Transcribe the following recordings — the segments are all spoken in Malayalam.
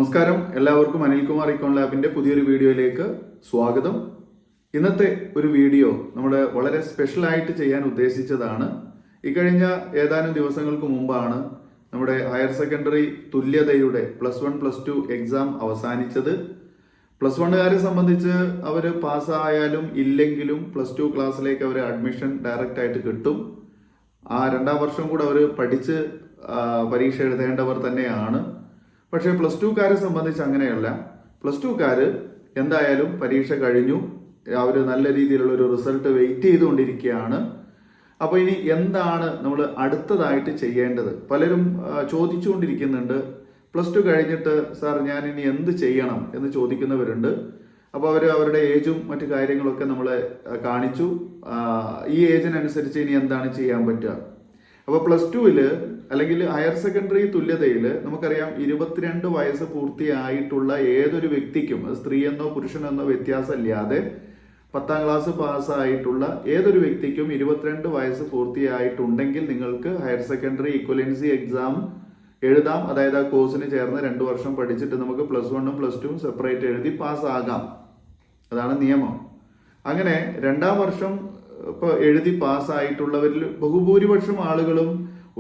നമസ്കാരം, എല്ലാവർക്കും അനിൽകുമാർ ഇക്കോൺ ലാബിന്റെ പുതിയൊരു വീഡിയോയിലേക്ക് സ്വാഗതം. ഇന്നത്തെ ഒരു വീഡിയോ നമ്മുടെ വളരെ സ്പെഷ്യൽ ആയിട്ട് ചെയ്യാൻ ഉദ്ദേശിച്ചതാണ്. ഇക്കഴിഞ്ഞ ഏതാനും ദിവസങ്ങൾക്ക് മുമ്പാണ് നമ്മുടെ ഹയർ സെക്കൻഡറി തുല്യതയുടെ +1 +2 എക്സാം അവസാനിച്ചത്. +1കാരെ സംബന്ധിച്ച് അവർ പാസ്സായാലും ഇല്ലെങ്കിലും +2 ക്ലാസ്സിലേക്ക് അവർ അഡ്മിഷൻ ഡയറക്റ്റ് ആയിട്ട് കിട്ടും. ആ 2ാം വർഷം കൂടെ അവർ പഠിച്ച് പരീക്ഷ എഴുതേണ്ടവർ തന്നെയാണ്. പക്ഷേ +2കാരെ സംബന്ധിച്ച് അങ്ങനെയല്ല. +2കാര് എന്തായാലും പരീക്ഷ കഴിഞ്ഞു, അവർ നല്ല രീതിയിലുള്ള ഒരു റിസൾട്ട് വെയിറ്റ് ചെയ്തുകൊണ്ടിരിക്കുകയാണ്. അപ്പോൾ ഇനി എന്താണ് നമ്മൾ അടുത്തതായിട്ട് ചെയ്യേണ്ടത്? പലരും ചോദിച്ചുകൊണ്ടിരിക്കുന്നുണ്ട്. +2 കഴിഞ്ഞിട്ട് സാർ ഞാൻ ഇനി എന്ത് ചെയ്യണം എന്ന് ചോദിക്കുന്നവരുണ്ട്. അപ്പോൾ അവർ അവരുടെ ഏജും മറ്റു കാര്യങ്ങളൊക്കെ നമ്മളെ കാണിച്ചു. ഈ ഏജിനനുസരിച്ച് ഇനി എന്താണ് ചെയ്യാൻ പറ്റുക? അപ്പോൾ +2ൽ അല്ലെങ്കിൽ ഹയർ സെക്കൻഡറി തുല്യതയിൽ നമുക്കറിയാം 22 വയസ്സ് പൂർത്തിയായിട്ടുള്ള ഏതൊരു വ്യക്തിക്കും, സ്ത്രീയെന്നോ പുരുഷനെന്നോ വ്യത്യാസമില്ലാതെ 10ാം ക്ലാസ് പാസ്സായിട്ടുള്ള ഏതൊരു വ്യക്തിക്കും 22 വയസ്സ് പൂർത്തിയായിട്ടുണ്ടെങ്കിൽ നിങ്ങൾക്ക് ഹയർ സെക്കൻഡറി ഇക്വലൻസി എക്സാം എഴുതാം. അതായത് ആ കോഴ്സിന് ചേർന്ന് 2 വർഷം പഠിച്ചിട്ട് നമുക്ക് +1ഉം +2ഉം സെപ്പറേറ്റ് എഴുതി പാസ്സാകാം. അതാണ് നിയമം. അങ്ങനെ 2ാം വർഷം ഇപ്പോൾ എഴുതി പാസ്സായിട്ടുള്ളവരിൽ ബഹുഭൂരിപക്ഷം ആളുകളും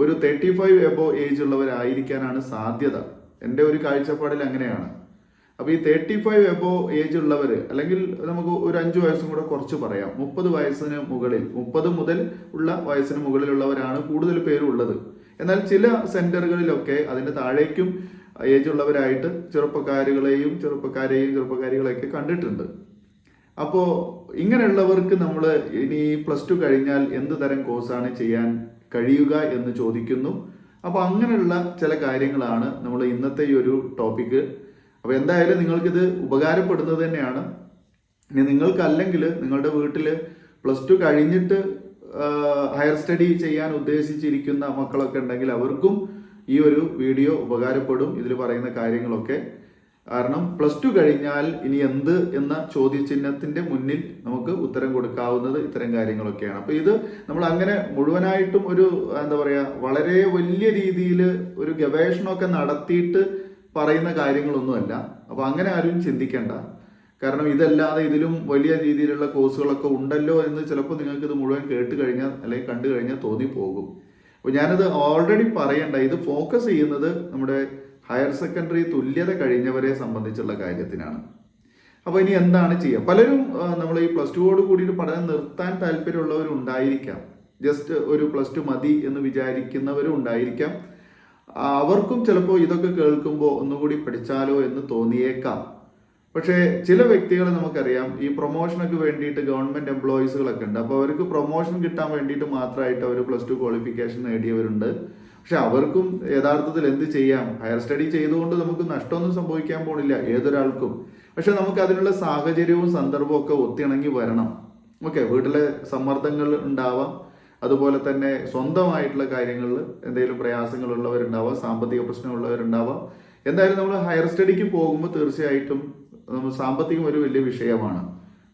ഒരു 35 എബോവ് ഏജ് ഉള്ളവരായിരിക്കാനാണ് സാധ്യത. എൻ്റെ ഒരു കാഴ്ചപ്പാടിൽ അങ്ങനെയാണ്. അപ്പോൾ ഈ 35 എബോവ് ഏജ് ഉള്ളവർ, അല്ലെങ്കിൽ നമുക്ക് ഒരു 5 വയസ്സും കൂടെ കുറച്ച് പറയാം, 30 വയസ്സിന് മുകളിൽ, 30 മുതൽ ഉള്ള വയസ്സിന് മുകളിലുള്ളവരാണ് കൂടുതൽ പേരുള്ളത്. എന്നാൽ ചില സെന്ററുകളിലൊക്കെ അതിൻ്റെ താഴേക്കും ഏജ് ഉള്ളവരായിട്ട് ചെറുപ്പക്കാരെയൊക്കെ കണ്ടിട്ടുണ്ട്. അപ്പോൾ ഇങ്ങനെയുള്ളവർക്ക് നമ്മൾ ഇനി +2 കഴിഞ്ഞാൽ എന്ത് തരം കോഴ്സാണ് ചെയ്യാൻ കഴിയുക എന്ന് ചോദിക്കുന്നു. അപ്പോൾ അങ്ങനെയുള്ള ചില കാര്യങ്ങളാണ് നമ്മൾ ഇന്നത്തെ ഈ ഒരു ടോപ്പിക്ക്. അപ്പോൾ എന്തായാലും നിങ്ങൾക്കിത് ഉപകാരപ്പെടുന്നത് തന്നെയാണ്. ഇനി നിങ്ങൾക്കല്ലെങ്കിൽ നിങ്ങളുടെ വീട്ടിൽ +2 കഴിഞ്ഞിട്ട് ഹയർ സ്റ്റഡി ചെയ്യാൻ ഉദ്ദേശിച്ചിരിക്കുന്ന മക്കളൊക്കെ ഉണ്ടെങ്കിൽ അവർക്കും ഈ ഒരു വീഡിയോ ഉപകാരപ്പെടും, ഇതിൽ പറയുന്ന കാര്യങ്ങളൊക്കെ. കാരണം +2 കഴിഞ്ഞാൽ ഇനി എന്ത് എന്ന ചോദ്യചിഹ്നത്തിന്റെ മുന്നിൽ നമുക്ക് ഉത്തരം കൊടുക്കാവുന്നത് ഇത്തരം കാര്യങ്ങളൊക്കെയാണ്. അപ്പൊ ഇത് നമ്മൾ അങ്ങനെ മുഴുവനായിട്ടും ഒരു വളരെ വലിയ രീതിയിൽ ഒരു ഗവേഷണമൊക്കെ നടത്തിയിട്ട് പറയുന്ന കാര്യങ്ങളൊന്നുമല്ല. അപ്പൊ അങ്ങനെ ആരും ചിന്തിക്കേണ്ട. കാരണം ഇതല്ലാതെ ഇതിലും വലിയ രീതിയിലുള്ള കോഴ്സുകളൊക്കെ ഉണ്ടല്ലോ എന്ന് ചിലപ്പോൾ നിങ്ങൾക്ക് ഇത് മുഴുവൻ കേട്ട് കഴിഞ്ഞാൽ അല്ലെങ്കിൽ കണ്ടു കഴിഞ്ഞാൽ തോന്നിപ്പോകും. അപ്പോൾ ഞാനത് ഓൾറെഡി പറയണ്ട. ഇത് ഫോക്കസ് ചെയ്യുന്നത് നമ്മുടെ ഹയർ സെക്കൻഡറി തുല്യത കഴിഞ്ഞവരെ സംബന്ധിച്ചുള്ള കാര്യത്തിനാണ്. അപ്പോൾ ഇനി എന്താണ് ചെയ്യുക? പലരും നമ്മൾ ഈ +2ഓട് കൂടിയിട്ട് പഠനം നിർത്താൻ താല്പര്യമുള്ളവരുണ്ടായിരിക്കാം. ജസ്റ്റ് ഒരു +2 മതി എന്ന് വിചാരിക്കുന്നവരും ഉണ്ടായിരിക്കാം. അവർക്കും ചിലപ്പോൾ ഇതൊക്കെ കേൾക്കുമ്പോൾ ഒന്നുകൂടി പഠിച്ചാലോ എന്ന് തോന്നിയേക്കാം. പക്ഷേ ചില വ്യക്തികളെ നമുക്കറിയാം, ഈ പ്രൊമോഷനൊക്കെ വേണ്ടിയിട്ട് ഗവൺമെന്റ് എംപ്ലോയീസുകളൊക്കെ ഉണ്ട്. അപ്പോൾ അവർക്ക് പ്രൊമോഷൻ കിട്ടാൻ വേണ്ടിയിട്ട് മാത്രമായിട്ട് അവർ +2 ക്വാളിഫിക്കേഷൻ നേടിയവരുണ്ട്. പക്ഷെ അവർക്കും യഥാർത്ഥത്തിൽ എന്ത് ചെയ്യാം? ഹയർ സ്റ്റഡി ചെയ്തുകൊണ്ട് നമുക്ക് നഷ്ടമൊന്നും സംഭവിക്കാൻ പോണില്ല ഏതൊരാൾക്കും. പക്ഷെ നമുക്ക് അതിനുള്ള സാഹചര്യവും സന്ദർഭവും ഒക്കെ ഒത്തിണങ്ങി വരണം. ഓക്കെ, വീട്ടിലെ സമ്മർദ്ദങ്ങൾ ഉണ്ടാവാം, അതുപോലെ തന്നെ സ്വന്തമായിട്ടുള്ള കാര്യങ്ങളിൽ എന്തെങ്കിലും പ്രയാസങ്ങളുള്ളവരുണ്ടാവാം, സാമ്പത്തിക പ്രശ്നമുള്ളവരുണ്ടാവാം. എന്തായാലും നമ്മൾ ഹയർ സ്റ്റഡിക്ക് പോകുമ്പോൾ തീർച്ചയായിട്ടും സാമ്പത്തികം ഒരു വലിയ വിഷയമാണ്.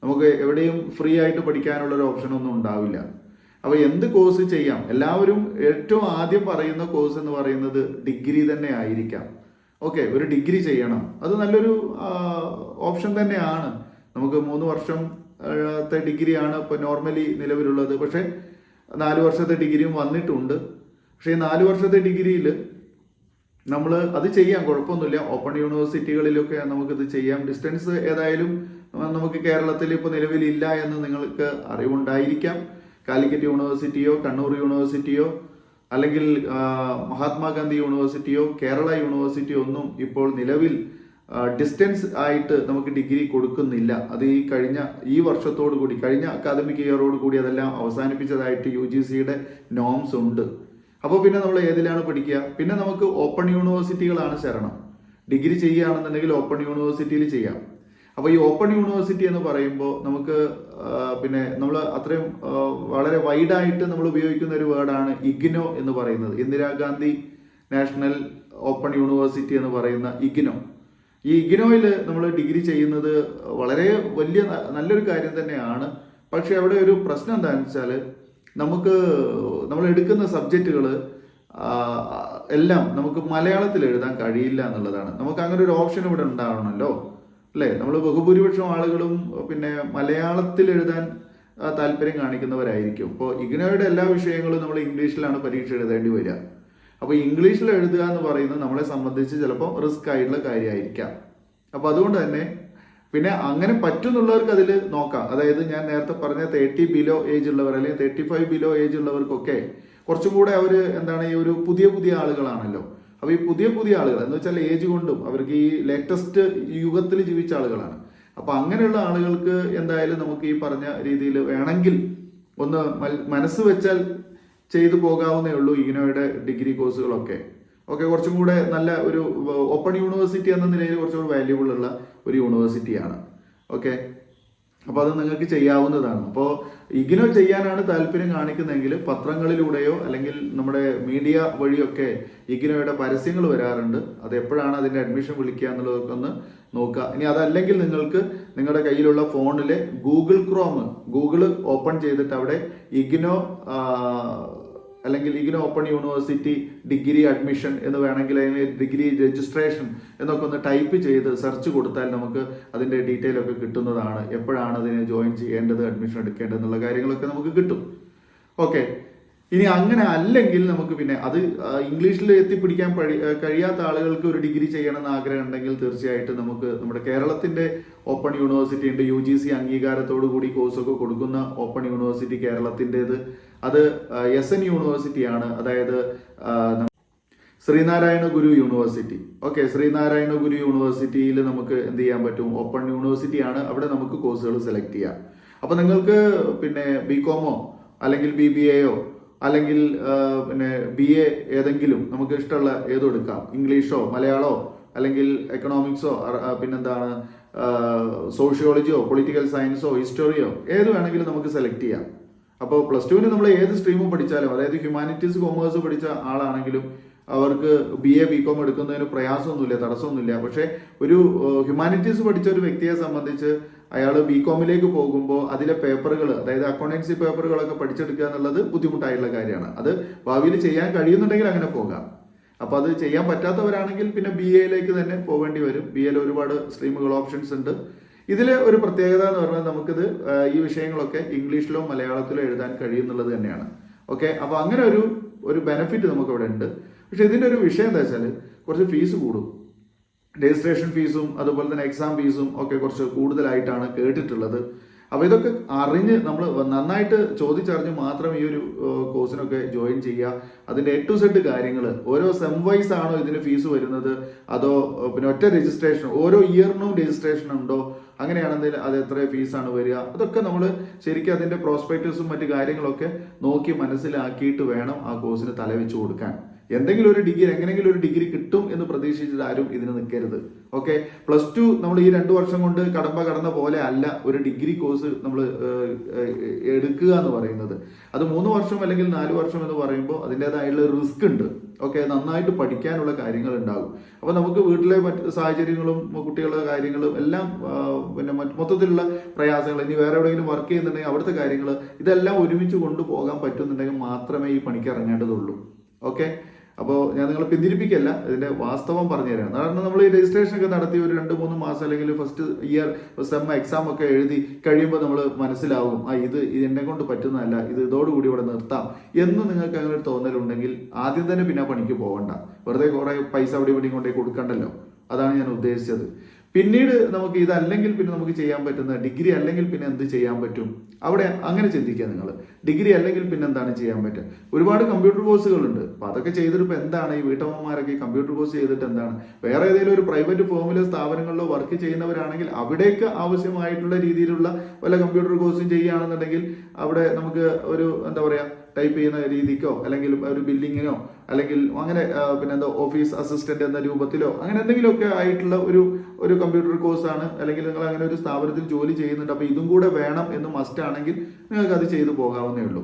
നമുക്ക് എവിടെയും ഫ്രീ ആയിട്ട് പഠിക്കാനുള്ള ഒരു ഓപ്ഷനൊന്നും ഉണ്ടാവില്ല. അപ്പോൾ എന്ത് കോഴ്സ് ചെയ്യാം? എല്ലാവരും ഏറ്റവും ആദ്യം പറയുന്ന കോഴ്സ് എന്ന് പറയുന്നത് ഡിഗ്രി തന്നെ ആയിരിക്കാം. ഓക്കെ, ഒരു ഡിഗ്രി ചെയ്യണം, അത് നല്ലൊരു ഓപ്ഷൻ തന്നെയാണ്. നമുക്ക് 3 വർഷത്തെ ഡിഗ്രിയാണ് ഇപ്പോൾ നോർമലി നിലവിലുള്ളത്. പക്ഷേ 4 വർഷത്തെ ഡിഗ്രിയും വന്നിട്ടുണ്ട്. പക്ഷേ ഈ 4 വർഷത്തെ ഡിഗ്രിയിൽ നമ്മൾ അത് ചെയ്യാം, കുഴപ്പമൊന്നുമില്ല. ഓപ്പൺ യൂണിവേഴ്സിറ്റികളിലൊക്കെ നമുക്കിത് ചെയ്യാം. ഡിസ്റ്റൻസ് ഏതായാലും നമുക്ക് കേരളത്തിൽ ഇപ്പോൾ നിലവിലില്ല എന്ന് നിങ്ങൾക്ക് അറിവുണ്ടായിരിക്കാം. കാലിക്കറ്റ് യൂണിവേഴ്സിറ്റിയോ കണ്ണൂർ യൂണിവേഴ്സിറ്റിയോ അല്ലെങ്കിൽ മഹാത്മാഗാന്ധി യൂണിവേഴ്സിറ്റിയോ കേരള യൂണിവേഴ്സിറ്റിയോ ഒന്നും ഇപ്പോൾ നിലവിൽ ഡിസ്റ്റൻസ് ആയിട്ട് നമുക്ക് ഡിഗ്രി കൊടുക്കുന്നില്ല. അത് ഈ വർഷത്തോടു കൂടി, കഴിഞ്ഞ അക്കാദമിക് ഇയറോട് കൂടി അതെല്ലാം അവസാനിപ്പിച്ചതായിട്ട് UGCയുടെ നോംസ് ഉണ്ട്. അപ്പോൾ പിന്നെ നമ്മൾ ഏതിലാണ് പഠിക്കുക? പിന്നെ നമുക്ക് ഓപ്പൺ യൂണിവേഴ്സിറ്റികളാണ് ശരണം. ഡിഗ്രി ചെയ്യുകയാണെന്നുണ്ടെങ്കിൽ ഓപ്പൺ യൂണിവേഴ്സിറ്റിയിൽ ചെയ്യാം. അപ്പോൾ ഈ ഓപ്പൺ യൂണിവേഴ്സിറ്റി എന്ന് പറയുമ്പോൾ നമുക്ക് പിന്നെ നമ്മൾ അത്രയും വളരെ വൈഡായിട്ട് നമ്മൾ ഉപയോഗിക്കുന്ന ഒരു വേർഡാണ് ഇഗ്നോ എന്ന് പറയുന്നത്. ഇന്ദിരാഗാന്ധി നാഷണൽ ഓപ്പൺ യൂണിവേഴ്സിറ്റി എന്ന് പറയുന്ന ഇഗ്നോ. ഈ ഇഗ്നോയിൽ നമ്മൾ ഡിഗ്രി ചെയ്യുന്നത് വളരെ നല്ലൊരു കാര്യം തന്നെയാണ്. പക്ഷെ അവിടെ ഒരു പ്രശ്നം എന്താണെന്ന് വെച്ചാൽ നമ്മൾ എടുക്കുന്ന സബ്ജക്റ്റുകൾ എല്ലാം നമുക്ക് മലയാളത്തിൽ എഴുതാൻ കഴിയില്ല എന്നുള്ളതാണ്. നമുക്ക് അങ്ങനെ ഒരു ഓപ്ഷൻ ഇവിടെ ഉണ്ടാവണമല്ലോ, അല്ലേ? നമ്മൾ ബഹുഭൂരിപക്ഷം ആളുകളും പിന്നെ മലയാളത്തിൽ എഴുതാൻ താല്പര്യം കാണിക്കുന്നവരായിരിക്കും. ഇപ്പോൾ ഇഗ്നോയുടെ എല്ലാ വിഷയങ്ങളും നമ്മൾ ഇംഗ്ലീഷിലാണ് പരീക്ഷ എഴുതേണ്ടി വരിക. അപ്പോൾ ഇംഗ്ലീഷിൽ എഴുതുക എന്ന് പറയുന്നത് നമ്മളെ സംബന്ധിച്ച് ചിലപ്പോൾ റിസ്ക് ആയിട്ടുള്ള കാര്യമായിരിക്കാം. അപ്പോൾ അതുകൊണ്ട് തന്നെ പിന്നെ അങ്ങനെ പറ്റുന്നുള്ളവർക്ക് അതിൽ നോക്കാം. അതായത് ഞാൻ നേരത്തെ പറഞ്ഞ 30 ബിലോ ഏജ് ഉള്ളവർ അല്ലെങ്കിൽ 35 ബിലോ ഏജ് ഉള്ളവർക്കൊക്കെ കുറച്ചും കൂടെ അവർ എന്താണ് ഈ ഒരു പുതിയ പുതിയ ആളുകളാണല്ലോ. അപ്പോൾ ഈ പുതിയ പുതിയ ആളുകൾ എന്ന് വെച്ചാൽ ഏജ് കൊണ്ടും അവർക്ക് ഈ ലേറ്റസ്റ്റ് യുഗത്തിൽ ജീവിച്ച ആളുകളാണ്. അപ്പോൾ അങ്ങനെയുള്ള ആളുകൾക്ക് എന്തായാലും നമുക്ക് ഈ പറഞ്ഞ രീതിയിൽ വേണമെങ്കിൽ ഒന്ന് മനസ്സ് വെച്ചാൽ ചെയ്തു പോകാവുന്നേ ഉള്ളൂ ഇഗ്നോയുടെ ഡിഗ്രി കോഴ്സുകളൊക്കെ. കുറച്ചും കൂടെ നല്ല ഒരു ഓപ്പൺ യൂണിവേഴ്സിറ്റി എന്ന നിലയിൽ കുറച്ചുകൂടി വാല്യൂബിൾ ഉള്ള ഒരു യൂണിവേഴ്സിറ്റിയാണ്. അപ്പോൾ അത് നിങ്ങൾക്ക് ചെയ്യാവുന്നതാണ്. അപ്പോൾ ഇഗ്നോ ചെയ്യാനാണ് താല്പര്യം കാണിക്കുന്നതെങ്കിൽ പത്രങ്ങളിലൂടെയോ അല്ലെങ്കിൽ നമ്മുടെ മീഡിയ വഴിയൊക്കെ ഇഗ്നോയുടെ പരസ്യങ്ങൾ വരാറുണ്ട്. അത് എപ്പോഴാണ് അതിൻ്റെ അഡ്മിഷൻ വിളിക്കുക എന്നുള്ളതൊക്കെ ഒന്ന് നോക്കുക. ഇനി അതല്ലെങ്കിൽ നിങ്ങൾക്ക് നിങ്ങളുടെ കയ്യിലുള്ള ഫോണിൽ ഗൂഗിൾ ഓപ്പൺ ചെയ്തിട്ട് അവിടെ ഇഗ്നോ അല്ലെങ്കിൽ IGNOU open university degree admission എന്ന് വേണമെങ്കിൽ അല്ലെങ്കിൽ ഡിഗ്രി രജിസ്ട്രേഷൻ എന്നൊക്കെ ഒന്ന് ടൈപ്പ് ചെയ്ത് സെർച്ച് കൊടുത്താൽ നമുക്ക് അതിൻ്റെ ഡീറ്റെയിൽ ഒക്കെ കിട്ടുന്നതാണ്. എപ്പോഴാണ് അതിന് ജോയിൻ ചെയ്യേണ്ടത്, അഡ്മിഷൻ എടുക്കേണ്ടത് എന്നുള്ള കാര്യങ്ങളൊക്കെ നമുക്ക് കിട്ടും. ഇനി അങ്ങനെ അല്ലെങ്കിൽ നമുക്ക് പിന്നെ അത് ഇംഗ്ലീഷിൽ എത്തിപ്പിടിക്കാൻ കഴിയാത്ത ആളുകൾക്ക് ഒരു ഡിഗ്രി ചെയ്യണമെന്ന് ആഗ്രഹം ഉണ്ടെങ്കിൽ തീർച്ചയായിട്ടും നമുക്ക് നമ്മുടെ കേരളത്തിന്റെ ഓപ്പൺ യൂണിവേഴ്സിറ്റി ഉണ്ട്. UGC അംഗീകാരത്തോടു കൂടി കോഴ്സൊക്കെ കൊടുക്കുന്ന ഓപ്പൺ യൂണിവേഴ്സിറ്റി കേരളത്തിൻ്റെത്. അത് SN യൂണിവേഴ്സിറ്റിയാണ്. അതായത് ശ്രീനാരായണ ഗുരു യൂണിവേഴ്സിറ്റി. ശ്രീനാരായണ ഗുരു യൂണിവേഴ്സിറ്റിയിൽ നമുക്ക് എന്ത് ചെയ്യാൻ പറ്റും? ഓപ്പൺ യൂണിവേഴ്സിറ്റിയാണ്. അവിടെ നമുക്ക് കോഴ്സുകൾ സെലക്ട് ചെയ്യാം. അപ്പോൾ നിങ്ങൾക്ക് പിന്നെ BComോ അല്ലെങ്കിൽ BBAയോ അല്ലെങ്കിൽ പിന്നെ BA ഏതെങ്കിലും നമുക്ക് ഇഷ്ടമുള്ള ഏതും എടുക്കാം. ഇംഗ്ലീഷോ മലയാളമോ അല്ലെങ്കിൽ എക്കണോമിക്സോ പിന്നെന്താണ് സോഷ്യോളജിയോ പൊളിറ്റിക്കൽ സയൻസോ ഹിസ്റ്ററിയോ ഏത് വേണമെങ്കിലും നമുക്ക് സെലക്ട് ചെയ്യാം. അപ്പോൾ +2 നമ്മൾ ഏത് സ്ട്രീമും പഠിച്ചാലും, അതായത് ഹ്യൂമാനിറ്റീസ് കോമേഴ്സ് പഠിച്ച ആളാണെങ്കിലും അവർക്ക് BA BCom എടുക്കുന്നതിന് പ്രയാസമൊന്നുമില്ല, തടസ്സമൊന്നുമില്ല. പക്ഷേ ഒരു ഹ്യൂമാനിറ്റീസ് പഠിച്ച ഒരു വ്യക്തിയെ സംബന്ധിച്ച് അയാൾ BComലേക്ക് പോകുമ്പോൾ അതിലെ പേപ്പറുകൾ, അതായത് അക്കൗണ്ടൻസി പേപ്പറുകളൊക്കെ പഠിച്ചെടുക്കുക എന്നുള്ളത് ബുദ്ധിമുട്ടായിട്ടുള്ള കാര്യമാണ്. അത് ഭാവിയിൽ ചെയ്യാൻ കഴിയുന്നുണ്ടെങ്കിൽ അങ്ങനെ പോകാം. അപ്പോൾ അത് ചെയ്യാൻ പറ്റാത്തവരാണെങ്കിൽ പിന്നെ BAയിലേക്ക് തന്നെ പോകേണ്ടി വരും. BAയിൽ ഒരുപാട് സ്ട്രീമുകൾ ഓപ്ഷൻസ് ഉണ്ട്. ഇതിലെ ഒരു പ്രത്യേകത എന്ന് പറഞ്ഞാൽ നമുക്കിത് ഈ വിഷയങ്ങളൊക്കെ ഇംഗ്ലീഷിലോ മലയാളത്തിലോ എഴുതാൻ കഴിയുന്നുള്ളത് തന്നെയാണ്. അപ്പോൾ അങ്ങനെ ഒരു ബെനിഫിറ്റ് നമുക്ക് ഇവിടെ ഉണ്ട്. പക്ഷെ ഇതിൻ്റെ ഒരു വിഷയം എന്താ വെച്ചാൽ കുറച്ച് ഫീസ് കൂടും. രജിസ്ട്രേഷൻ ഫീസും അതുപോലെ തന്നെ എക്സാം ഫീസും ഒക്കെ കുറച്ച് കൂടുതലായിട്ടാണ് കേട്ടിട്ടുള്ളത്. അപ്പോൾ ഇതൊക്കെ അറിഞ്ഞ് നമ്മൾ നന്നായിട്ട് ചോദിച്ചറിഞ്ഞ് മാത്രം ഈ ഒരു കോഴ്സിനൊക്കെ ജോയിൻ ചെയ്യുക. അതിൻ്റെ A to Z കാര്യങ്ങൾ ഓരോ സെം വൈസ് ആണോ ഇതിന് ഫീസ് വരുന്നത്, അതോ പിന്നെ ഒറ്റ രജിസ്ട്രേഷൻ ഓരോ ഇയറിനും രജിസ്ട്രേഷൻ ഉണ്ടോ, അങ്ങനെയാണെങ്കിൽ അത് എത്ര ഫീസാണ് വരിക, അതൊക്കെ നമ്മൾ ശരിക്കും അതിൻ്റെ പ്രോസ്പെക്ടസും മറ്റു കാര്യങ്ങളൊക്കെ നോക്കി മനസ്സിലാക്കിയിട്ട് വേണം ആ കോഴ്സിന് തലവെച്ച് കൊടുക്കാൻ. എന്തെങ്കിലും ഒരു ഡിഗ്രി എങ്ങനെയെങ്കിലും ഒരു ഡിഗ്രി കിട്ടും എന്ന് പ്രതീക്ഷിച്ചിട്ട് ആരും ഇതിന് നിൽക്കരുത്. +2 നമ്മൾ ഈ 2 വർഷം കൊണ്ട് കടന്ന പോലെ അല്ല ഒരു ഡിഗ്രി കോഴ്സ് നമ്മൾ എടുക്കുക എന്ന് പറയുന്നത്. അത് 3 വർഷം അല്ലെങ്കിൽ 4 വർഷം എന്ന് പറയുമ്പോൾ അതിൻ്റെതായുള്ള റിസ്ക് ഉണ്ട്. നന്നായിട്ട് പഠിക്കാനുള്ള കാര്യങ്ങൾ ഉണ്ടാകും. അപ്പോൾ നമുക്ക് വീട്ടിലെ മറ്റ് സാഹചര്യങ്ങളും കുട്ടികളുടെ കാര്യങ്ങളും എല്ലാം പിന്നെ മൊത്തത്തിലുള്ള പ്രയാസങ്ങൾ, ഇനി വേറെ എവിടെയെങ്കിലും വർക്ക് ചെയ്യുന്നുണ്ടെങ്കിൽ അവിടുത്തെ കാര്യങ്ങൾ ഇതെല്ലാം ഒരുമിച്ച് കൊണ്ടുപോകാൻ പറ്റുന്നുണ്ടെങ്കിൽ മാത്രമേ ഈ പണിക്ക് ഇറങ്ങേണ്ടതുള്ളൂ. അപ്പോൾ ഞാൻ നിങ്ങളെ പിന്തിരിപ്പിക്കല്ല, ഇതിന്റെ വാസ്തവം പറഞ്ഞുതരാം. കാരണം നമ്മൾ ഈ രജിസ്ട്രേഷൻ ഒക്കെ നടത്തി ഒരു 2-3 മാസം അല്ലെങ്കിൽ ഫസ്റ്റ് ഇയർ സെം എക്സാം ഒക്കെ എഴുതി കഴിയുമ്പോൾ നമ്മൾ മനസ്സിലാവും ഇത് എന്നെ കൊണ്ട് പറ്റുന്നതല്ല, ഇത് ഇതോടുകൂടി ഇവിടെ നിർത്താം എന്ന് നിങ്ങൾക്ക് അങ്ങനെ ഒരു തോന്നലുണ്ടെങ്കിൽ ആദ്യം തന്നെ പിന്നെ പണിക്ക് പോകണ്ട. വെറുതെ കുറെ പൈസ അവിടെ ഇവിടെയും കൊണ്ടേ കൊടുക്കണ്ടല്ലോ. അതാണ് ഞാൻ ഉദ്ദേശിച്ചത്. പിന്നീട് നമുക്ക് ഇതല്ലെങ്കിൽ പിന്നെ നമുക്ക് ചെയ്യാൻ പറ്റുന്ന ഡിഗ്രി അല്ലെങ്കിൽ പിന്നെ എന്ത് ചെയ്യാൻ പറ്റും, അവിടെ അങ്ങനെ ചിന്തിക്കുക നിങ്ങൾ. ഡിഗ്രി അല്ലെങ്കിൽ പിന്നെ എന്താണ് ചെയ്യാൻ പറ്റുക? ഒരുപാട് കമ്പ്യൂട്ടർ കോഴ്സുകളുണ്ട്. അപ്പോൾ അതൊക്കെ ചെയ്തിട്ട് ഇപ്പോൾ എന്താണ് ഈ വീട്ടമ്മമാരൊക്കെ കമ്പ്യൂട്ടർ കോഴ്സ് ചെയ്തിട്ട് എന്താണ്? വേറെ ഏതെങ്കിലും ഒരു പ്രൈവറ്റ് ഫോമിലോ സ്ഥാപനങ്ങളിലോ വർക്ക് ചെയ്യുന്നവരാണെങ്കിൽ അവിടേക്ക് ആവശ്യമായിട്ടുള്ള രീതിയിലുള്ള വല്ല കമ്പ്യൂട്ടർ കോഴ്സും ചെയ്യുകയാണെന്നുണ്ടെങ്കിൽ അവിടെ നമുക്ക് ഒരു എന്താ പറയുക ടൈപ്പ് ചെയ്യുന്ന രീതിക്കോ അല്ലെങ്കിൽ ഒരു ബില്ലിങ്ങിനോ അല്ലെങ്കിൽ അങ്ങനെ പിന്നെന്താ ഓഫീസ് അസിസ്റ്റന്റ് എന്ന രൂപത്തിലോ അങ്ങനെ എന്തെങ്കിലുമൊക്കെ ആയിട്ടുള്ള ഒരു കമ്പ്യൂട്ടർ കോഴ്സാണ്. അല്ലെങ്കിൽ നിങ്ങൾ അങ്ങനെ ഒരു സ്ഥാപനത്തിൽ ജോലി ചെയ്യുന്നുണ്ട്, അപ്പോൾ ഇതും കൂടെ വേണം എന്ന് മസ്റ്റ് ആണെങ്കിൽ നിങ്ങൾക്ക് അത് ചെയ്തു പോകാവുന്നേ ഉള്ളൂ.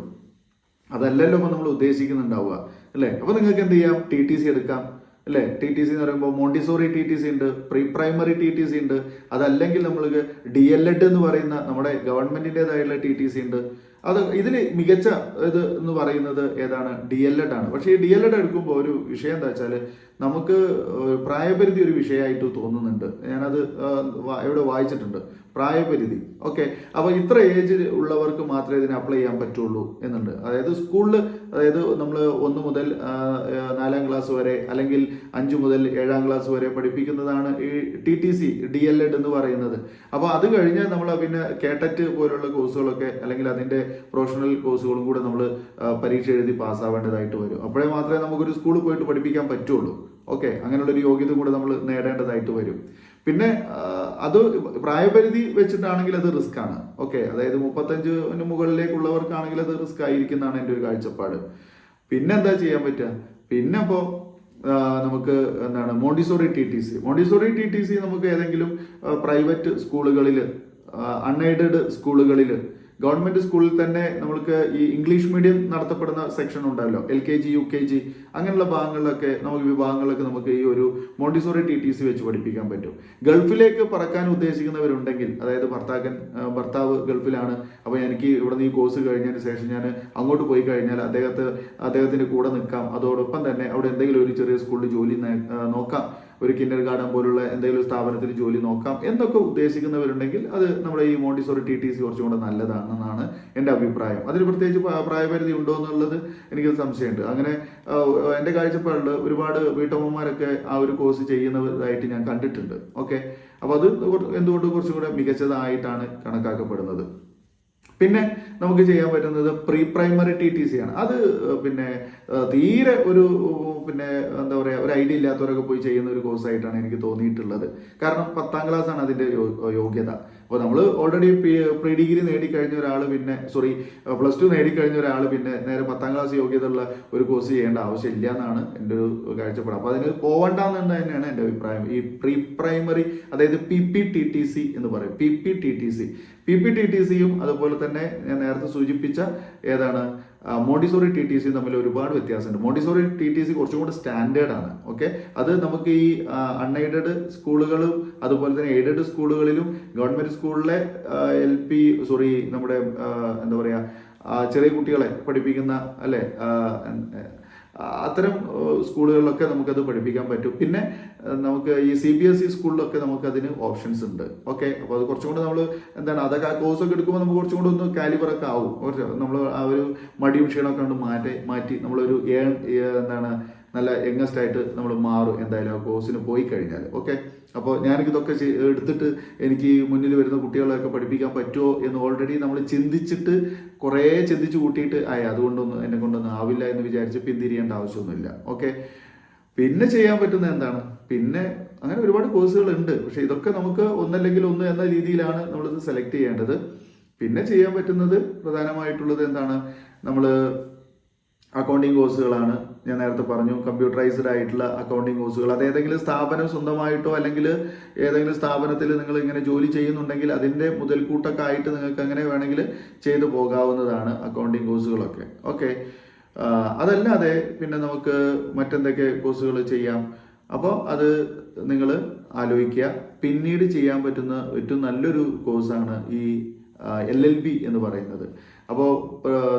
അതല്ലല്ലോ ഇപ്പോൾ നമ്മൾ ഉദ്ദേശിക്കുന്നുണ്ടാവുക, അല്ലേ? അപ്പോൾ നിങ്ങൾക്ക് എന്ത് ചെയ്യാം? TTC എടുക്കാം, അല്ലേ? TTC എന്ന് പറയുമ്പോൾ മോണ്ടിസോറി TTC ഉണ്ട്, പ്രീ പ്രൈമറി TTC ഉണ്ട്. അതല്ലെങ്കിൽ നമ്മൾക്ക് DLED എന്ന് പറയുന്ന നമ്മുടെ ഗവൺമെന്റിൻ്റെതായിട്ടുള്ള TTC ഉണ്ട്. ഇതിൽ മികച്ച ഇത് എന്ന് പറയുന്നത് ഏതാണ്, DLED ആണ്. പക്ഷേ ഈ DLED എടുക്കുമ്പോൾ ഒരു വിഷയം എന്താ വെച്ചാൽ നമുക്ക് പ്രായപരിധി ഒരു വിഷയമായിട്ട് തോന്നുന്നുണ്ട്. ഞാനത് എവിടെ വായിച്ചിട്ടുണ്ട്, പ്രായപരിധി. ഓക്കെ, അപ്പോൾ ഇത്ര ഏജ് ഉള്ളവർക്ക് മാത്രമേ ഇതിന് അപ്ലൈ ചെയ്യാൻ പറ്റുള്ളൂ എന്നുണ്ട്. അതായത് സ്കൂളിൽ, അതായത് നമ്മൾ 1 മുതൽ 4ാം ക്ലാസ് വരെ അല്ലെങ്കിൽ 5 മുതൽ 7ാം ക്ലാസ് വരെ പഠിപ്പിക്കുന്നതാണ് ഈ TTC DLED എന്ന് പറയുന്നത്. അപ്പോൾ അത് കഴിഞ്ഞ് നമ്മൾ പിന്നെ കേട്ടറ്റ് പോലുള്ള കോഴ്സുകളൊക്കെ അല്ലെങ്കിൽ അതിൻ്റെ പ്രൊഫഷണൽ കോഴ്സുകളും കൂടെ നമ്മൾ പരീക്ഷ എഴുതി പാസ്സാവേണ്ടതായിട്ട് വരും. അപ്പോഴേ മാത്രമേ നമുക്കൊരു സ്കൂളിൽ പോയിട്ട് പഠിപ്പിക്കാൻ പറ്റുള്ളൂ. ഓക്കെ, അങ്ങനെയുള്ളൊരു യോഗ്യത കൂടെ നമ്മൾ നേടേണ്ടതായിട്ട് വരും. പിന്നെ അത് പ്രായപരിധി വെച്ചിട്ടാണെങ്കിൽ അത് റിസ്ക് ആണ്. ഓക്കെ, അതായത് 35 മുകളിലേക്കുള്ളവർക്കാണെങ്കിൽ അത് റിസ്ക് ആയിരിക്കുന്നതാണ് എൻ്റെ ഒരു കാഴ്ചപ്പാട്. പിന്നെ എന്താ ചെയ്യാൻ പറ്റുക? പിന്നെ അപ്പോൾ നമുക്ക് എന്താണ് മോണ്ടിസോറി TTC നമുക്ക് ഏതെങ്കിലും പ്രൈവറ്റ് സ്കൂളുകളിൽ, അൺഎയ്ഡഡ് സ്കൂളുകളിൽ, ഗവൺമെന്റ് സ്കൂളിൽ തന്നെ നമ്മൾക്ക് ഈ ഇംഗ്ലീഷ് മീഡിയം നടത്തപ്പെടുന്ന സെക്ഷൻ ഉണ്ടല്ലോ, LKG UKG അങ്ങനെയുള്ള വിഭാഗങ്ങളിലൊക്കെ നമുക്ക് ഈ ഒരു മോണ്ടിസോറി TTC വെച്ച് പഠിപ്പിക്കാൻ പറ്റും. ഗൾഫിലേക്ക് പറക്കാൻ ഉദ്ദേശിക്കുന്നവരുണ്ടെങ്കിൽ, അതായത് ഭർത്താവ് ഗൾഫിലാണ്, അപ്പോൾ എനിക്ക് ഇവിടെ നിന്ന് ഈ കോഴ്സ് കഴിഞ്ഞതിന് ശേഷം ഞാൻ അങ്ങോട്ട് പോയി കഴിഞ്ഞാൽ അദ്ദേഹത്തിന്റെ കൂടെ നിൽക്കാം, അതോടൊപ്പം തന്നെ അവിടെ എന്തെങ്കിലും ഒരു ചെറിയ സ്കൂളിൽ ജോലി നോക്കാം, ഒരു കിൻഡർ ഗാർഡൻ പോലുള്ള എന്തെങ്കിലും സ്ഥാപനത്തിൽ ജോലി നോക്കാം എന്നൊക്കെ ഉദ്ദേശിക്കുന്നവരുണ്ടെങ്കിൽ അത് നമ്മുടെ ഈ മോണ്ടിസോറി TTC കുറച്ചും കൂടെ നല്ലതാണെന്നാണ് എൻ്റെ അഭിപ്രായം. അതിന് പ്രത്യേകിച്ച് പ്രായപരിധി ഉണ്ടോ എന്നുള്ളത് എനിക്ക് സംശയമുണ്ട്. അങ്ങനെ എൻ്റെ കാഴ്ചപ്പാടിൽ ഒരുപാട് വീട്ടമ്മമാരൊക്കെ ആ ഒരു കോഴ്സ് ചെയ്യുന്നതായിട്ട് ഞാൻ കണ്ടിട്ടുണ്ട്. ഓക്കെ, അപ്പോൾ അത് എന്തുകൊണ്ട് കുറച്ചും കൂടെ മികച്ചതായിട്ടാണ് കണക്കാക്കപ്പെടുന്നത്. പിന്നെ നമുക്ക് ചെയ്യാൻ പറ്റുന്നത് പ്രീ പ്രൈമറി TTC ആണ്. അത് പിന്നെ തീരെ എന്താ പറയുക, ഒരു ഐഡിയ ഇല്ലാത്തവരൊക്കെ പോയി ചെയ്യുന്ന ഒരു കോഴ്സായിട്ടാണ് എനിക്ക് തോന്നിയിട്ടുള്ളത്. കാരണം 10ാം ക്ലാസ് ആണ് അതിൻ്റെ യോഗ്യത. അപ്പോൾ നമ്മൾ ഓൾറെഡി പ്രീ ഡിഗ്രി നേടിക്കഴിഞ്ഞ ഒരാൾ +2 നേടിക്കഴിഞ്ഞ ഒരാൾ പിന്നെ നേരെ 10ാം ക്ലാസ് യോഗ്യത ഉള്ള ഒരു കോഴ്സ് ചെയ്യേണ്ട ആവശ്യമില്ല എന്നാണ് എൻ്റെ ഒരു കാഴ്ചപ്പാട്. അപ്പോൾ അതിന് പോകണ്ടെന്ന് തന്നെയാണ് എൻ്റെ അഭിപ്രായം. ഈ പ്രീ പ്രൈമറി, അതായത് PPTTC എന്ന് പറയും, PPTTCയും അതുപോലെ തന്നെ ഞാൻ നേരത്തെ സൂചിപ്പിച്ച ഏതാണ് മോണ്ടിസോറി TTC തമ്മിൽ ഒരുപാട് വ്യത്യാസമുണ്ട്. മോണ്ടിസോറി TTC കുറച്ചും കൂടെ സ്റ്റാൻഡേർഡ് ആണ്. ഓക്കെ, അത് നമുക്ക് ഈ അൺഎയ്ഡഡ് സ്കൂളുകളും അതുപോലെ തന്നെ എയ്ഡഡ് സ്കൂളുകളിലും ഗവൺമെന്റ് സ്കൂളിലെ നമ്മുടെ എന്താ പറയുക, ചെറിയ കുട്ടികളെ പഠിപ്പിക്കുന്ന അല്ലെ, അത്തരം സ്കൂളുകളിലൊക്കെ നമുക്കത് പഠിപ്പിക്കാൻ പറ്റും. പിന്നെ നമുക്ക് ഈ CBSE സ്കൂളിലൊക്കെ നമുക്കതിന് ഓപ്ഷൻസ് ഉണ്ട്. ഓക്കെ, അപ്പോൾ അത് കുറച്ചും കൂടെ നമ്മൾ അതൊക്കെ ആ കോഴ്സൊക്കെ എടുക്കുമ്പോൾ നമുക്ക് കുറച്ചും കൂടെ ഒന്ന് കാലിബറൊക്കെ ആവും. നമ്മൾ ആ ഒരു മടിയും ക്ഷീണമൊക്കെ കൊണ്ട് മാറ്റി നമ്മളൊരു നല്ല യങ്ങസ്റ്റ് ആയിട്ട് നമ്മൾ മാറും എന്തായാലും ആ കോഴ്സിന് പോയി കഴിഞ്ഞാൽ. ഓക്കെ, അപ്പോൾ ഞാനിതൊക്കെ എടുത്തിട്ട് എനിക്ക് മുന്നിൽ വരുന്ന കുട്ടികളെയൊക്കെ പഠിപ്പിക്കാൻ പറ്റുമോ എന്ന് ഓൾറെഡി നമ്മൾ കുറേ ചിന്തിച്ച് കൂട്ടിയിട്ട് അതുകൊണ്ടൊന്നും എന്നെ കൊണ്ടൊന്നും ആവില്ല എന്ന് വിചാരിച്ച് പിന്തിരിയേണ്ട ആവശ്യമൊന്നുമില്ല. ഓക്കെ, പിന്നെ ചെയ്യാൻ പറ്റുന്ന പിന്നെ അങ്ങനെ ഒരുപാട് കോഴ്സുകൾ ഉണ്ട്. പക്ഷെ ഇതൊക്കെ നമുക്ക് ഒന്നല്ലെങ്കിൽ ഒന്ന് എന്ന രീതിയിലാണ് നമ്മളിത് സെലക്ട് ചെയ്യേണ്ടത്. പിന്നെ ചെയ്യാൻ പറ്റുന്നത് പ്രധാനമായിട്ടുള്ളത് നമ്മൾ അക്കൗണ്ടിങ് കോഴ്സുകളാണ്. ഞാൻ നേരത്തെ പറഞ്ഞു, കമ്പ്യൂട്ടറൈസ്ഡ് ആയിട്ടുള്ള അക്കൗണ്ടിങ് കോഴ്സുകൾ. അത് ഏതെങ്കിലും സ്ഥാപനം സ്വന്തമായിട്ടോ അല്ലെങ്കിൽ ഏതെങ്കിലും സ്ഥാപനത്തിൽ നിങ്ങൾ ഇങ്ങനെ ജോലി ചെയ്യുന്നുണ്ടെങ്കിൽ അതിൻ്റെ മുതൽക്കൂട്ടൊക്കെ ആയിട്ട് നിങ്ങൾക്ക് അങ്ങനെ വേണമെങ്കിൽ ചെയ്തു പോകാവുന്നതാണ് അക്കൗണ്ടിങ് കോഴ്സുകളൊക്കെ. ഓക്കെ, അതല്ലാതെ പിന്നെ നമുക്ക് മറ്റെന്തൊക്കെ കോഴ്സുകൾ ചെയ്യാം? അപ്പോൾ അത് നിങ്ങൾ ആലോചിക്കുക. പിന്നീട് ചെയ്യാൻ പറ്റുന്ന ഏറ്റവും നല്ലൊരു കോഴ്സാണ് ഈ LLB എന്ന് പറയുന്നത്. അപ്പോൾ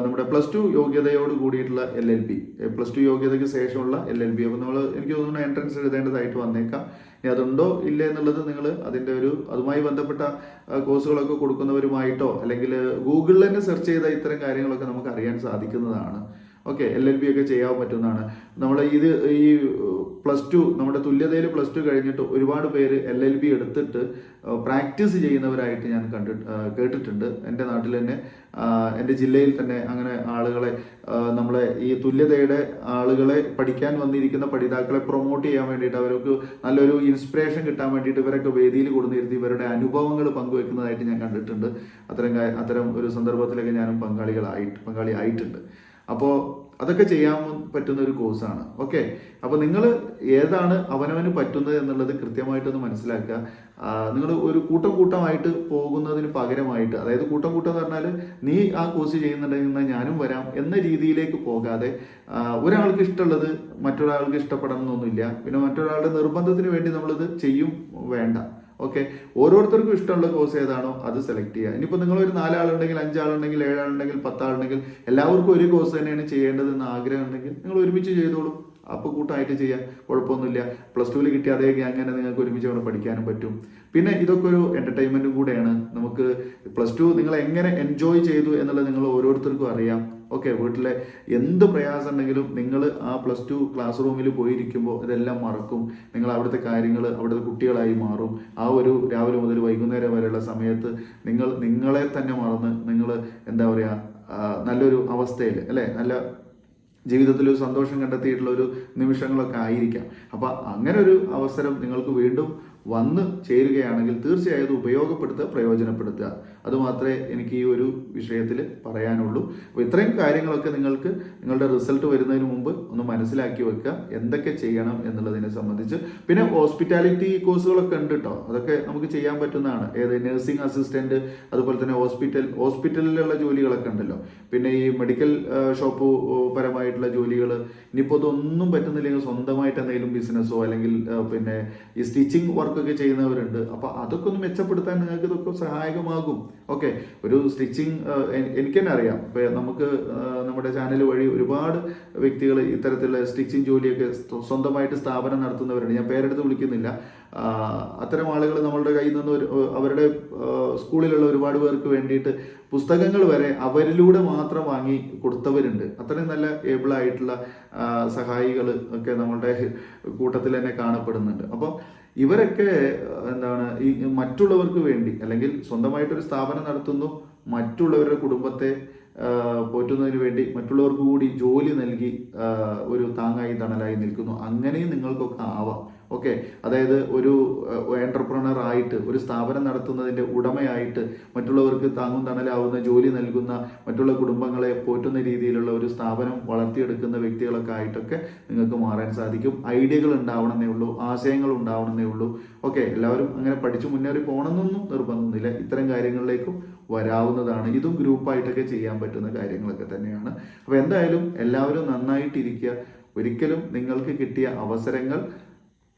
നമ്മുടെ +2 യോഗ്യതയോട് കൂടിയിട്ടുള്ള LLB, +2 യോഗ്യതയ്ക്ക് ശേഷമുള്ള LLB. അപ്പോൾ എനിക്ക് തോന്നുന്നു എൻട്രൻസ് എഴുതേണ്ടതായിട്ട് വന്നേക്കാം. ഇനി അതുണ്ടോ ഇല്ല എന്നുള്ളത് നിങ്ങൾ അതുമായി ബന്ധപ്പെട്ട കോഴ്സുകളൊക്കെ കൊടുക്കുന്നവരുമായിട്ടോ അല്ലെങ്കിൽ ഗൂഗിളിൽ തന്നെ സെർച്ച് ചെയ്ത ഇത്തരം കാര്യങ്ങളൊക്കെ നമുക്ക് അറിയാൻ സാധിക്കുന്നതാണ്. ഓക്കെ, LLB ഒക്കെ ചെയ്യാൻ പറ്റുന്നതാണ്. നമ്മൾ ഈ +2 നമ്മുടെ തുല്യതയിൽ +2 കഴിഞ്ഞിട്ട് ഒരുപാട് പേര് LLB എടുത്തിട്ട് പ്രാക്ടീസ് ചെയ്യുന്നവരായിട്ട് ഞാൻ കേട്ടിട്ടുണ്ട്. എൻ്റെ നാട്ടിൽ തന്നെ, എൻ്റെ ജില്ലയിൽ തന്നെ അങ്ങനെ ആളുകളെ, നമ്മളെ ഈ തുല്യതയുടെ ആളുകളെ പഠിക്കാൻ വന്നിരിക്കുന്ന പഠിതാക്കളെ പ്രൊമോട്ട് ചെയ്യാൻ വേണ്ടിയിട്ട്, അവർക്ക് നല്ലൊരു ഇൻസ്പിറേഷൻ കിട്ടാൻ വേണ്ടിയിട്ട് ഇവരൊക്കെ വേദിയിൽ കൊടുന്നിരുത്തി ഇവരുടെ അനുഭവങ്ങൾ പങ്കുവെക്കുന്നതായിട്ട് ഞാൻ കണ്ടിട്ടുണ്ട്. അത്തരം ഒരു സന്ദർഭത്തിലൊക്കെ ഞാനും പങ്കാളിയായിട്ടുണ്ട്. അപ്പോൾ അതൊക്കെ ചെയ്യാൻ പറ്റുന്ന ഒരു കോഴ്സാണ്. ഓക്കെ, അപ്പോൾ നിങ്ങൾ ഏതാണ് അവനവന് പറ്റുന്നത് എന്നുള്ളത് കൃത്യമായിട്ടൊന്ന് മനസ്സിലാക്കുക. നിങ്ങൾ ഒരു കൂട്ടമായിട്ട് പോകുന്നതിന് പകരമായിട്ട്, അതായത് കൂട്ടം എന്ന് പറഞ്ഞാൽ നീ ആ കോഴ്സ് ചെയ്യുന്നുണ്ടെങ്കിൽ ഞാനും വരാം എന്ന രീതിയിലേക്ക് പോകാതെ, ഒരാൾക്ക് ഇഷ്ടമുള്ളത് മറ്റൊരാൾക്ക് ഇഷ്ടപ്പെടണം എന്നൊന്നുമില്ല. പിന്നെ മറ്റൊരാളുടെ നിർബന്ധത്തിന് വേണ്ടി നമ്മളിത് ചെയ്യും വേണ്ട. ഓക്കെ, ഓരോരുത്തർക്കും ഇഷ്ടമുള്ള കോഴ്സ് ഏതാണോ അത് സെലക്ട് ചെയ്യുക. ഇനിയിപ്പോൾ നിങ്ങളൊരു 4 ആളുണ്ടെങ്കിൽ 5 ആളുണ്ടെങ്കിൽ 7 ആളുണ്ടെങ്കിൽ 10 ആളുണ്ടെങ്കിൽ എല്ലാവർക്കും ഒരു കോഴ്സ് തന്നെയാണ് ചെയ്യേണ്ടതെന്ന് ആഗ്രഹം ഉണ്ടെങ്കിൽ നിങ്ങൾ ഒരുമിച്ച് ചെയ്തോളൂ. അപ്പോൾ കൂട്ടായിട്ട് ചെയ്യാം, കുഴപ്പമൊന്നുമില്ല. +2 കിട്ടിയ അതേ അങ്ങനെ നിങ്ങൾക്ക് ഒരുമിച്ച് അവിടെ പഠിക്കാനും പറ്റും. പിന്നെ ഇതൊക്കെ ഒരു എൻ്റർടൈൻമെൻറ്റും കൂടെയാണ്. നമുക്ക് +2 നിങ്ങൾ എങ്ങനെ എൻജോയ് ചെയ്തു എന്നുള്ളത് നിങ്ങൾ ഓരോരുത്തർക്കും അറിയാം. ഓക്കെ, വീട്ടിലെ എന്ത് പ്രയാസം ഉണ്ടെങ്കിലും നിങ്ങൾ ആ +2 ക്ലാസ് റൂമിൽ പോയിരിക്കുമ്പോൾ ഇതെല്ലാം മറക്കും. നിങ്ങൾ അവിടുത്തെ കാര്യങ്ങൾ അവിടുത്തെ കുട്ടികളായി മാറും. ആ ഒരു രാവിലെ മുതൽ വൈകുന്നേരം വരെയുള്ള സമയത്ത് നിങ്ങളെ തന്നെ മറന്ന് നിങ്ങൾ എന്താ പറയുക, നല്ലൊരു അവസ്ഥയിൽ അല്ലേ, നല്ല ജീവിതത്തിൽ ഒരു സന്തോഷം കണ്ടെത്തിയിട്ടുള്ള ഒരു നിമിഷങ്ങളൊക്കെ ആയിരിക്കാം. അപ്പം അങ്ങനെ ഒരു അവസരം നിങ്ങൾക്ക് വീണ്ടും വന്ന് ചേരുകയാണെങ്കിൽ തീർച്ചയായും അത് ഉപയോഗപ്പെടുത്തുക, പ്രയോജനപ്പെടുത്തുക. അതുമാത്രമേ എനിക്ക് ഈ ഒരു വിഷയത്തിൽ പറയാനുള്ളൂ. അപ്പോൾ ഇത്രയും കാര്യങ്ങളൊക്കെ നിങ്ങൾക്ക് നിങ്ങളുടെ റിസൾട്ട് വരുന്നതിന് മുമ്പ് ഒന്ന് മനസ്സിലാക്കി വെക്കുക, എന്തൊക്കെ ചെയ്യണം എന്നുള്ളതിനെ സംബന്ധിച്ച്. പിന്നെ ഹോസ്പിറ്റാലിറ്റി കോഴ്സുകളൊക്കെ ഉണ്ട് കേട്ടോ, അതൊക്കെ നമുക്ക് ചെയ്യാൻ പറ്റുന്നതാണ്. നഴ്സിംഗ് അസിസ്റ്റന്റ്, അതുപോലെ തന്നെ ഹോസ്പിറ്റലിലുള്ള ജോലികളൊക്കെ ഉണ്ടല്ലോ. പിന്നെ ഈ മെഡിക്കൽ ഷോപ്പ് പരമായിട്ടുള്ള ജോലികൾ. ഇനിയിപ്പോൾ ഇതൊന്നും പറ്റുന്നില്ലെങ്കിൽ സ്വന്തമായിട്ട് എന്തെങ്കിലും ബിസിനസ്സോ അല്ലെങ്കിൽ പിന്നെ ഈ സ്റ്റിച്ചിങ് വർക്കൊക്കെ ചെയ്യുന്നവരുണ്ട്. അപ്പോൾ അതൊക്കെ ഒന്ന് മെച്ചപ്പെടുത്താൻ നിങ്ങൾക്ക് ഇതൊക്കെ സഹായകമാകും. ഓക്കെ, ഒരു സ്റ്റിച്ചിങ് എനിക്ക് തന്നെ അറിയാം. ഇപ്പോൾ നമുക്ക് നമ്മുടെ ചാനൽ വഴി ഒരുപാട് വ്യക്തികൾ ഇത്തരത്തിലുള്ള സ്റ്റിച്ചിങ് ജോലിയൊക്കെ സ്വന്തമായിട്ട് സ്ഥാപനം നടത്തുന്നവരുണ്ട്. ഞാൻ പേരെടുത്ത് വിളിക്കുന്നില്ല. അത്തരം ആളുകൾ നമ്മളുടെ കയ്യിൽ നിന്ന് അവരുടെ സ്കൂളിലുള്ള ഒരുപാട് പേർക്ക് വേണ്ടിയിട്ട് പുസ്തകങ്ങൾ വരെ അവരിലൂടെ മാത്രം വാങ്ങി കൊടുത്തവരുണ്ട്. അത്രയും നല്ല ഏബിൾ ആയിട്ടുള്ള സഹായികൾ ഒക്കെ നമ്മളുടെ കൂട്ടത്തിൽ തന്നെ കാണപ്പെടുന്നുണ്ട്. അപ്പോൾ ഇവരൊക്കെ എന്താണ്, ഈ മറ്റുള്ളവർക്ക് വേണ്ടി അല്ലെങ്കിൽ സ്വന്തമായിട്ടൊരു സ്ഥാപനം നടത്തുന്നു, മറ്റുള്ളവരുടെ കുടുംബത്തെ പോറ്റുന്നതിന് വേണ്ടി മറ്റുള്ളവർക്ക് കൂടി ജോലി നൽകി ഒരു താങ്ങായി തണലായി നിൽക്കുന്നു. അങ്ങനെയും നിങ്ങൾക്കൊക്കെ ആവാം. ഓക്കെ, അതായത് ഒരു എന്റർപ്രണർ ആയിട്ട് ഒരു സ്ഥാപനം നടത്തുന്നതിൻ്റെ ഉടമയായിട്ട് മറ്റുള്ളവർക്ക് താങ്ങും തണലാവുന്ന ജോലി നൽകുന്ന, മറ്റുള്ള കുടുംബങ്ങളെ പോറ്റുന്ന രീതിയിലുള്ള ഒരു സ്ഥാപനം വളർത്തിയെടുക്കുന്ന വ്യക്തികളൊക്കെ ആയിട്ടൊക്കെ നിങ്ങൾക്ക് മാറാൻ സാധിക്കും. ഐഡിയകൾ ഉണ്ടാവണമെന്നേ ഉള്ളൂ, ആശയങ്ങൾ ഉണ്ടാവണമെന്നേ ഉള്ളൂ. ഓക്കെ, എല്ലാവരും അങ്ങനെ പഠിച്ചു മുന്നേറി പോകണമെന്നൊന്നും നിർബന്ധമൊന്നുമില്ല. ഇത്തരം കാര്യങ്ങളിലേക്കും വരാവുന്നതാണ്. ഇതും ഗ്രൂപ്പായിട്ടൊക്കെ ചെയ്യാൻ പറ്റുന്ന കാര്യങ്ങളൊക്കെ തന്നെയാണ്. അപ്പോൾ എന്തായാലും എല്ലാവരും നന്നായിട്ടിരിക്കുക. ഒരിക്കലും നിങ്ങൾക്ക് കിട്ടിയ അവസരങ്ങൾ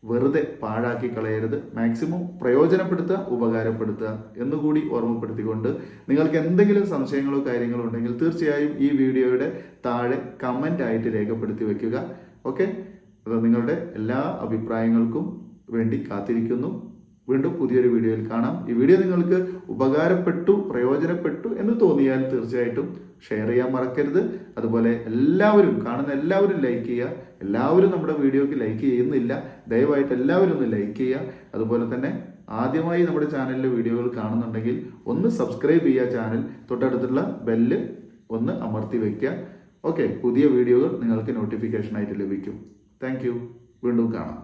വെറുതെ പാഴാക്കി കളയരുത്. മാക്സിമം പ്രയോജനപ്പെടുത്തുക, ഉപകാരപ്പെടുത്തുക എന്നുകൂടി ഓർമ്മപ്പെടുത്തിക്കൊണ്ട് നിങ്ങൾക്ക് എന്തെങ്കിലും സംശയങ്ങളോ കാര്യങ്ങളോ ഉണ്ടെങ്കിൽ തീർച്ചയായും ഈ വീഡിയോയുടെ താഴെ കമൻ്റ് ആയിട്ട് രേഖപ്പെടുത്തി വയ്ക്കുക. ഓക്കെ, അത് നിങ്ങളുടെ എല്ലാ അഭിപ്രായങ്ങൾക്കും വേണ്ടി കാത്തിരിക്കുന്നു. വീണ്ടും പുതിയൊരു വീഡിയോയിൽ കാണാം. ഈ വീഡിയോ നിങ്ങൾക്ക് ഉപകാരപ്പെട്ടു, പ്രയോജനപ്പെട്ടു എന്ന് തോന്നിയാൽ തീർച്ചയായിട്ടും ഷെയർ ചെയ്യാൻ മറക്കരുത്. അതുപോലെ കാണുന്ന എല്ലാവരും ലൈക്ക് ചെയ്യുക. എല്ലാവരും നമ്മുടെ വീഡിയോക്ക് ലൈക്ക് ചെയ്യുന്നില്ല, ദയവായിട്ട് എല്ലാവരും ഒന്ന് ലൈക്ക് ചെയ്യുക. അതുപോലെ തന്നെ ആദ്യമായി നമ്മുടെ ചാനലിലെ വീഡിയോകൾ കാണുന്നുണ്ടെങ്കിൽ ഒന്ന് സബ്സ്ക്രൈബ് ചെയ്യുക. ചാനൽ തൊട്ടടുത്തുള്ള ബെല്ല് ഒന്ന് അമർത്തി വയ്ക്കുക. ഓക്കെ, പുതിയ വീഡിയോകൾ നിങ്ങൾക്ക് നോട്ടിഫിക്കേഷനായിട്ട് ലഭിക്കും. Thank you. വീണ്ടും കാണാം.